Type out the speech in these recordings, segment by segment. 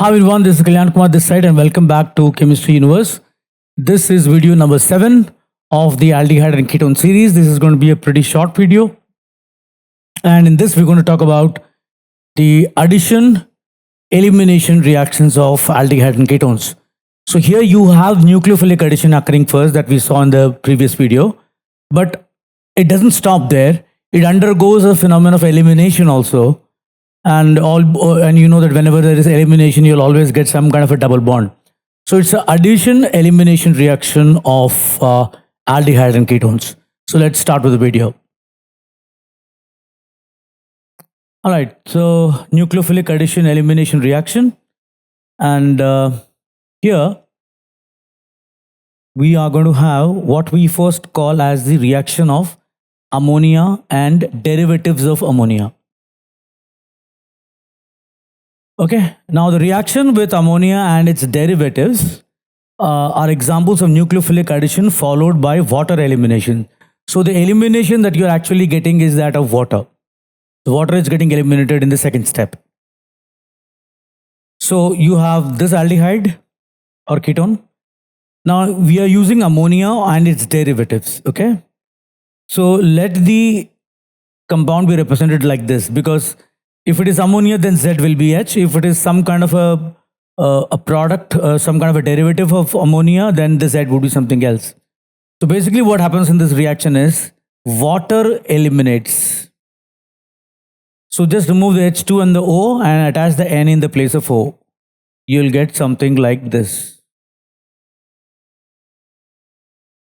Hi everyone, this is Kalyan Kumar this side and welcome back to Chemistry Universe. This is video number 7 of the aldehyde and ketone series. This is going to be a pretty short video. And in this we're going to talk about the addition elimination reactions of aldehyde and ketones. So here you have nucleophilic addition occurring first that we saw in the previous video, but it doesn't stop there. It undergoes a phenomenon of elimination also. And you know that whenever there is elimination, you'll always get some kind of a double bond. So it's an addition elimination reaction of aldehyde and ketones. So let's start with the video. All right, so nucleophilic addition elimination reaction, and here we are going to have what we first call as the reaction of ammonia and derivatives of ammonia. Okay, now the reaction with ammonia and its derivatives are examples of nucleophilic addition followed by water elimination. So the elimination that you're actually getting is that of water. The water is getting eliminated in the second step. So you have this aldehyde or ketone. Now we are using ammonia and its derivatives, okay? So let the compound be represented like this, because if it is ammonia, then Z will be H. If it is some kind of a product, some kind of a derivative of ammonia, then the Z would be something else. So basically what happens in this reaction is water eliminates. So just remove the H2 and the O and attach the N in the place of O. You'll get something like this.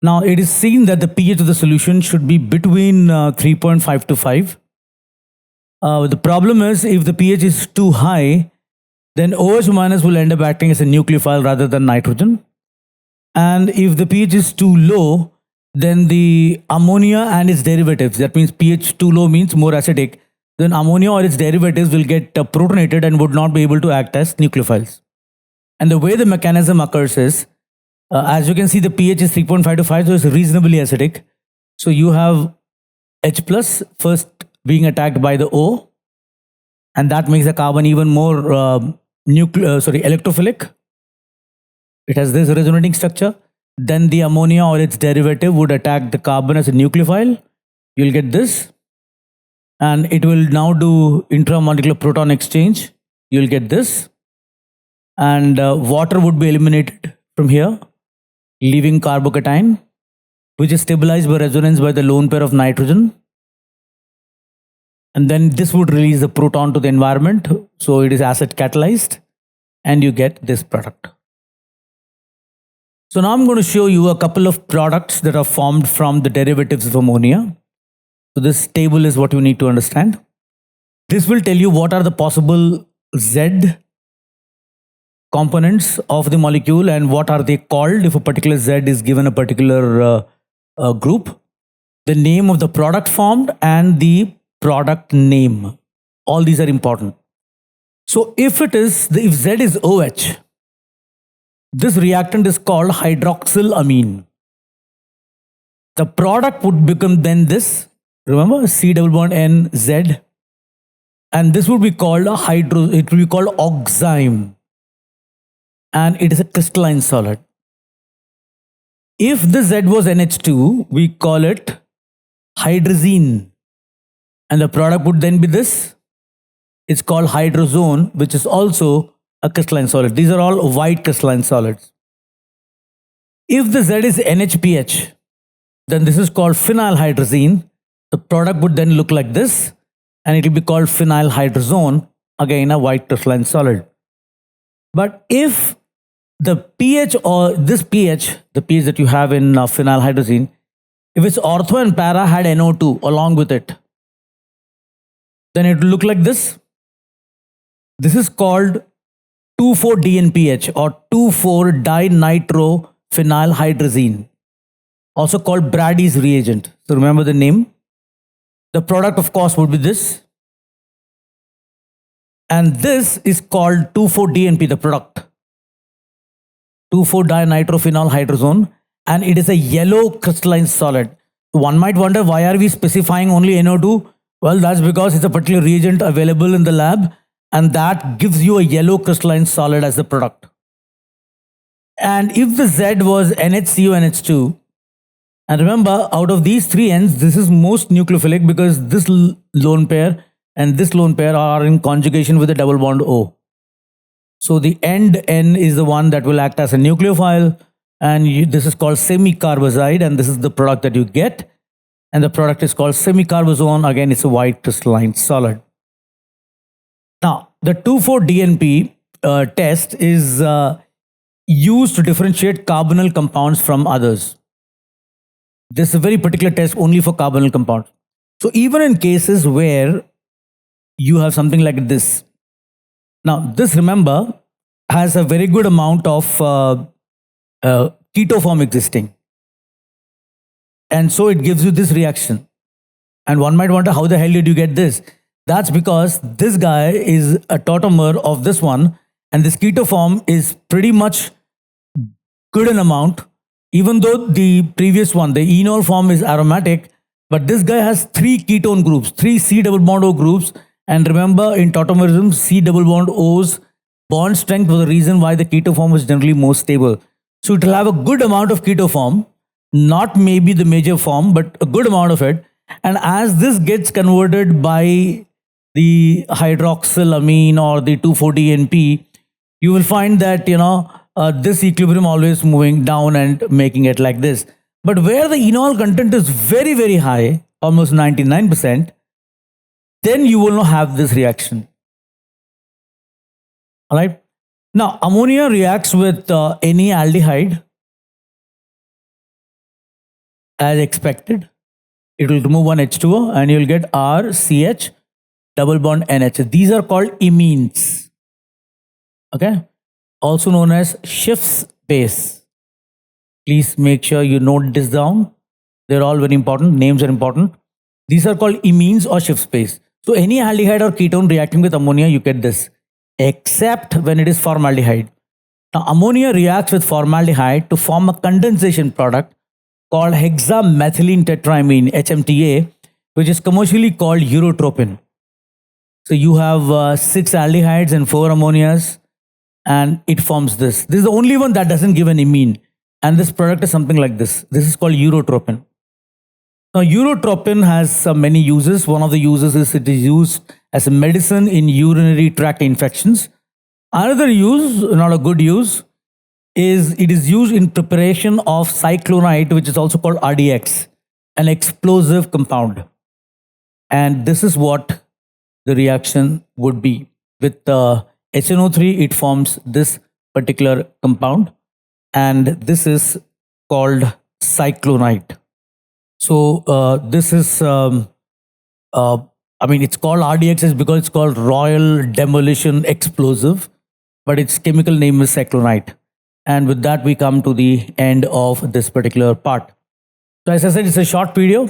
Now it is seen that the pH of the solution should be between 3.5 to 5. The problem is if the pH is too high, then OH minus will end up acting as a nucleophile rather than nitrogen. And if the pH is too low, then the ammonia and its derivatives, that means pH too low means more acidic, then ammonia or its derivatives will get protonated and would not be able to act as nucleophiles. And the way the mechanism occurs is, as you can see, the pH is 3.5 to 5, so it's reasonably acidic. So you have H plus first being attacked by the O, and that makes the carbon even more electrophilic. It has this resonating structure. Then the ammonia or its derivative would attack the carbon as a nucleophile. You'll get this, and it will now do intramolecular proton exchange. You'll get this, and water would be eliminated from here, leaving carbocation, which is stabilized by resonance by the lone pair of nitrogen. And then this would release the proton to the environment. So it is acid catalyzed and you get this product. So now I'm going to show you a couple of products that are formed from the derivatives of ammonia. So this table is what you need to understand. This will tell you what are the possible Z components of the molecule and what are they called if a particular Z is given a particular group. The name of the product formed and the product name. All these are important. So if Z is OH, this reactant is called hydroxylamine. The product would become then this, remember, C double bond N Z, and this would be called it will be called oxime, and it is a crystalline solid. If the Z was NH2, we call it hydrazine. And the product would then be this. It's called hydrazone, which is also a crystalline solid. These are all white crystalline solids. If the Z is NHPH, then this is called phenylhydrazine. The product would then look like this, and it will be called phenylhydrazone, again a white crystalline solid. But if the pH or this pH, the pH that you have in phenylhydrazine, if its ortho and para had NO2 along with it, then it will look like this. This is called 2,4-DNPH or 2,4-dinitrophenylhydrazine, also called Brady's reagent. So remember the name. The product, of course, would be this. And this is called 2,4-DNP, the product. 2,4-dinitrophenylhydrazone, and it is a yellow crystalline solid. One might wonder, why are we specifying only NO2? Well, that's because it's a particular reagent available in the lab and that gives you a yellow crystalline solid as the product. And if the Z was NHCO NH2, and remember, out of these three ends, this is most nucleophilic because this lone pair and this lone pair are in conjugation with a double bond O. So the end N is the one that will act as a nucleophile, and this is called semicarbazide, and this is the product that you get. And the product is called semicarbazone. Again, it's a white crystalline solid. Now, the 2,4-DNP test is used to differentiate carbonyl compounds from others. This is a very particular test only for carbonyl compounds. So even in cases where you have something like this. Now, this, remember, has a very good amount of keto form existing. And so it gives you this reaction. And one might wonder, how the hell did you get this? That's because this guy is a tautomer of this one, and this keto form is pretty much good in amount, even though the previous one, the enol form, is aromatic, but this guy has 3 ketone groups, 3 C double bond O groups. And remember, in tautomerism, C double bond O's bond strength was the reason why the keto form is generally more stable. So it will have a good amount of keto form, not maybe the major form, but a good amount of it. And as this gets converted by the hydroxylamine or the 2,4-DNP, you will find that, this equilibrium always moving down and making it like this. But where the enol content is very, very high, almost 99%, then you will not have this reaction. All right. Now, ammonia reacts with any aldehyde as expected. It will remove one H2O and you will get RCH double bond NH. These are called imines. Okay. Also known as Schiff's base. Please make sure you note this down. They're all very important. Names are important. These are called imines or Schiff's base. So any aldehyde or ketone reacting with ammonia, you get this, except when it is formaldehyde. Now, ammonia reacts with formaldehyde to form a condensation product called hexamethylene tetraimine, HMTA, which is commercially called urotropin. So you have 6 aldehydes and 4 ammonias, and it forms this. This is the only one that doesn't give an imine. And this product is something like this. This is called urotropin. Now, urotropin has many uses. One of the uses is it is used as a medicine in urinary tract infections. Another use, not a good use, is it is used in preparation of cyclonite, which is also called RDX, an explosive compound. And this is what the reaction would be. With HNO3, it forms this particular compound, and this is called cyclonite. So this is, it's called RDX because it's called Royal Demolition Explosive, but its chemical name is cyclonite. And with that, we come to the end of this particular part. So as I said, it's a short video.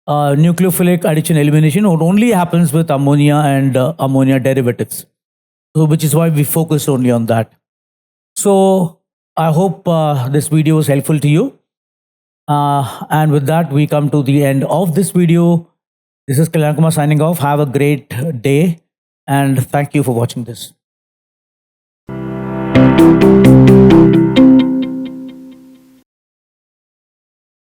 Nucleophilic addition elimination only happens with ammonia and ammonia derivatives. So which is why we focus only on that. So I hope this video was helpful to you. And with that, we come to the end of this video. This is Kalyan Kumar signing off. Have a great day and thank you for watching this.